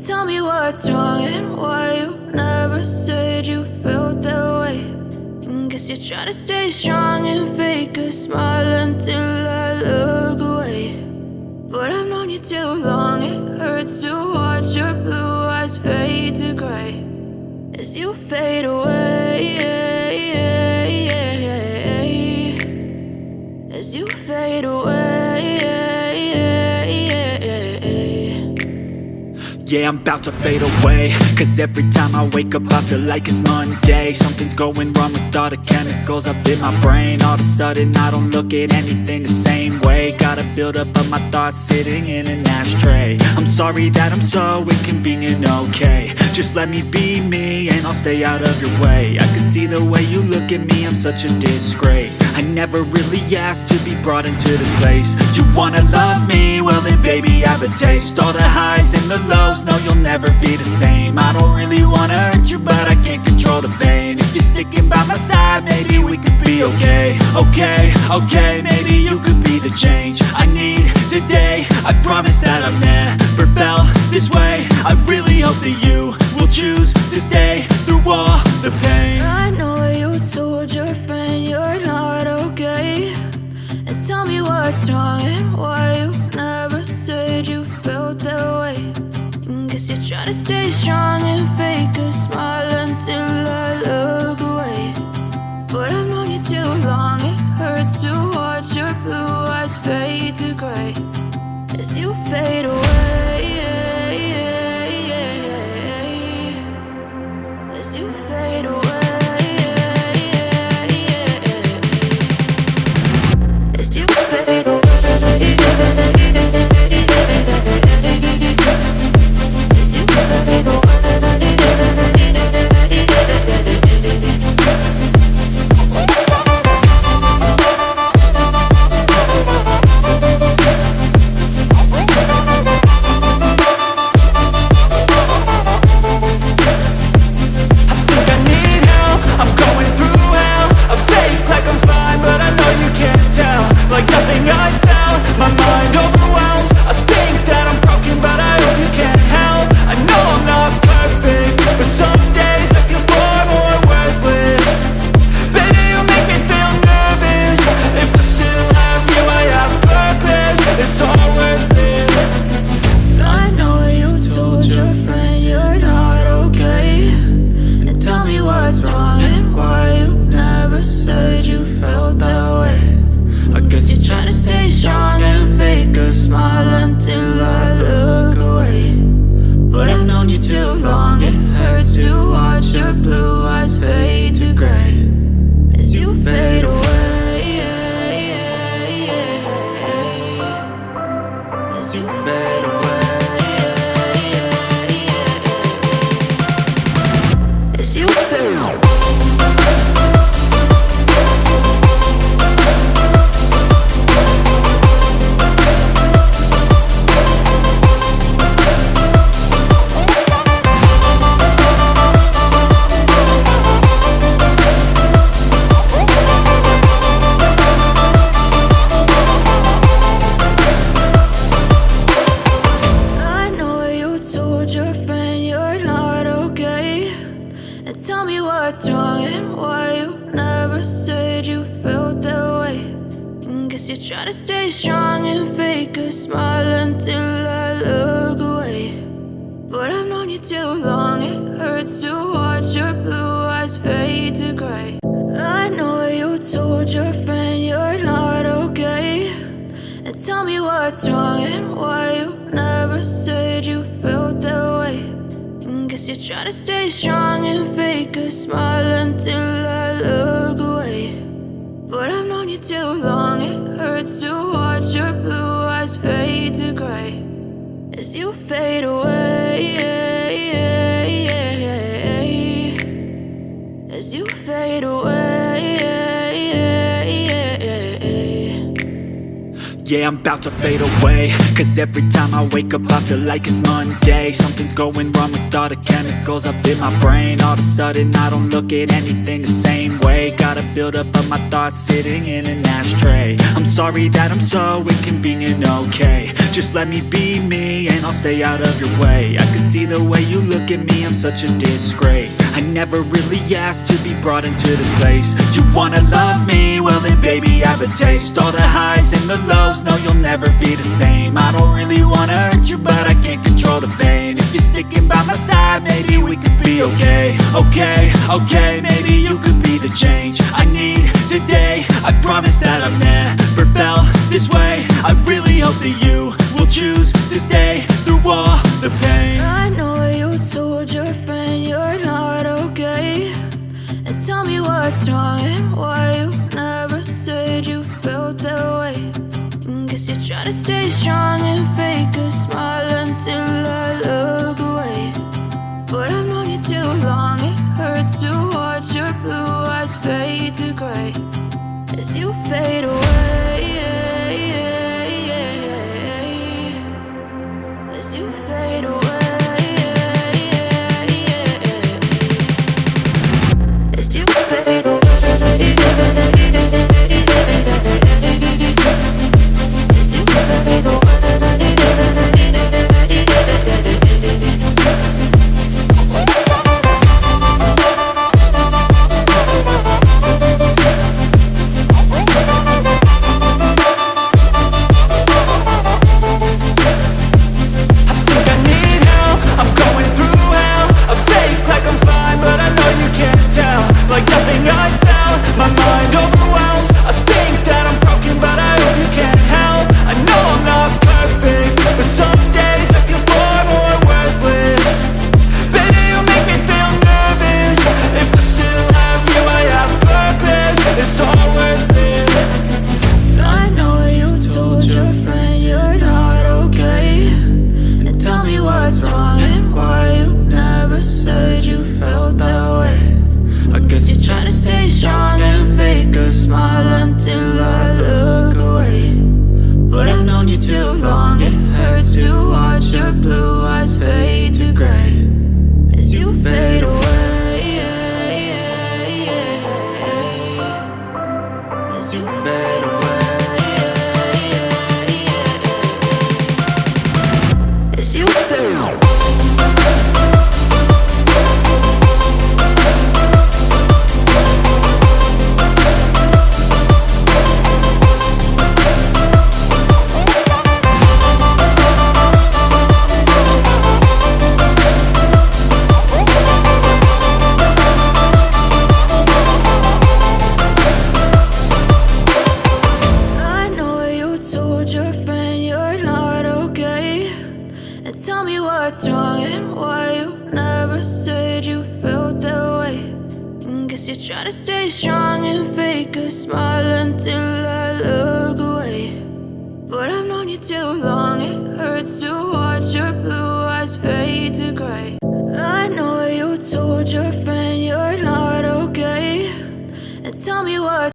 Tell me what's wrong and why you never said you felt that way. And guess you're trying to stay strong and fake a smile until I look away. But I've known you too long, it hurts to watch your blue eyes fade to gray as you fade away, as you fade away. Yeah, I'm about to fade away, cause every time I wake up I feel like it's Monday. Something's going wrong with all the chemicals up in my brain. All of a sudden I don't look at anything the same way. Gotta build up of my thoughts sitting in an ashtray. I'm sorry that I'm so inconvenient, okay. Just let me be me and I'll stay out of your way. I can see the way you look at me, I'm such a disgrace. I never really asked to be brought into this place. You wanna love me? Well then baby I have a taste. All the highs and the lows, no you'll never be the same. I don't really wanna hurt you but I can't control the pain. If you're sticking by my side maybe we could be okay. Okay, maybe you could be the change I need today. I promise that I've never felt this way. I really hope that you will choose to stay through all the pain. I know you told your friend you're not okay. And tell me what's wrong and why you never said you felt that way. And guess you're trying to stay strong and fake a smile until I look away. But I've known you too long, it hurts to watch your blue eyes fade to gray as you fade away, as you fade away, as you fade away. Tell me what's wrong and why you never said you felt that way. And guess you're trying to stay strong and fake a smile until I look away. But I've known you too long, it hurts to watch your blue eyes fade to gray. I know you told your friend you're not okay. And tell me what's wrong and why you never said you felt that way. Guess you're trying to stay strong and fake a smile until I look away. But I've known you too long, it hurts to watch your blue eyes fade to gray as you fade away, as you fade away. Yeah, I'm about to fade away, cause every time I wake up I feel like it's Monday. Something's going wrong with all the chemicals up in my brain. All of a sudden I don't look at anything the same way. Gotta buildup of my thoughts sitting in an ashtray. I'm sorry that I'm so inconvenient, okay? Just let me be me and I'll stay out of your way. I can see the way you look at me, I'm such a disgrace. I never really asked to be brought into this place. You wanna love me? Well then baby, I have a taste. All the highs and the lows, no you'll never be the same. I don't really wanna hurt you, but I can't control the pain. If you're sticking by my side, maybe we could be okay. Okay, maybe you could be the change I need today. I promise that I've never felt this way. I really hope that you will choose to stay through all the pain. I know you told your friend you're not okay, and tell me what's wrong and why you never said you felt that way. And guess you're trying to stay strong and fake a smile until I look away. But I've known you too long, it hurts to watch your blue eyes fade to gray as you fade away. As you fade away. As you fade away. As you fade away. Like nothing I felt, my mind overwhelms. I think that I'm broken, but I hope you can't help. I know I'm not perfect, but some days I feel far more worthless. Baby, you make me feel nervous. If I still have you, I have purpose. It's all worth it. I know you told your friend you're not okay, and tell me what's wrong and why you never said you felt that way. I guess you're trying to stay strong and fake a smile until I look away. But I've known you too long, it hurts to watch your blue eyes fade to gray as you fade away. As you fade away. As you fade away. Tell me what's wrong and why you never said you felt that way. And guess you're trying to stay strong and fake a smile until I look away. But I've known you too long, it hurts to watch your blue eyes fade to gray. I know you told your friend you're not okay, and tell me what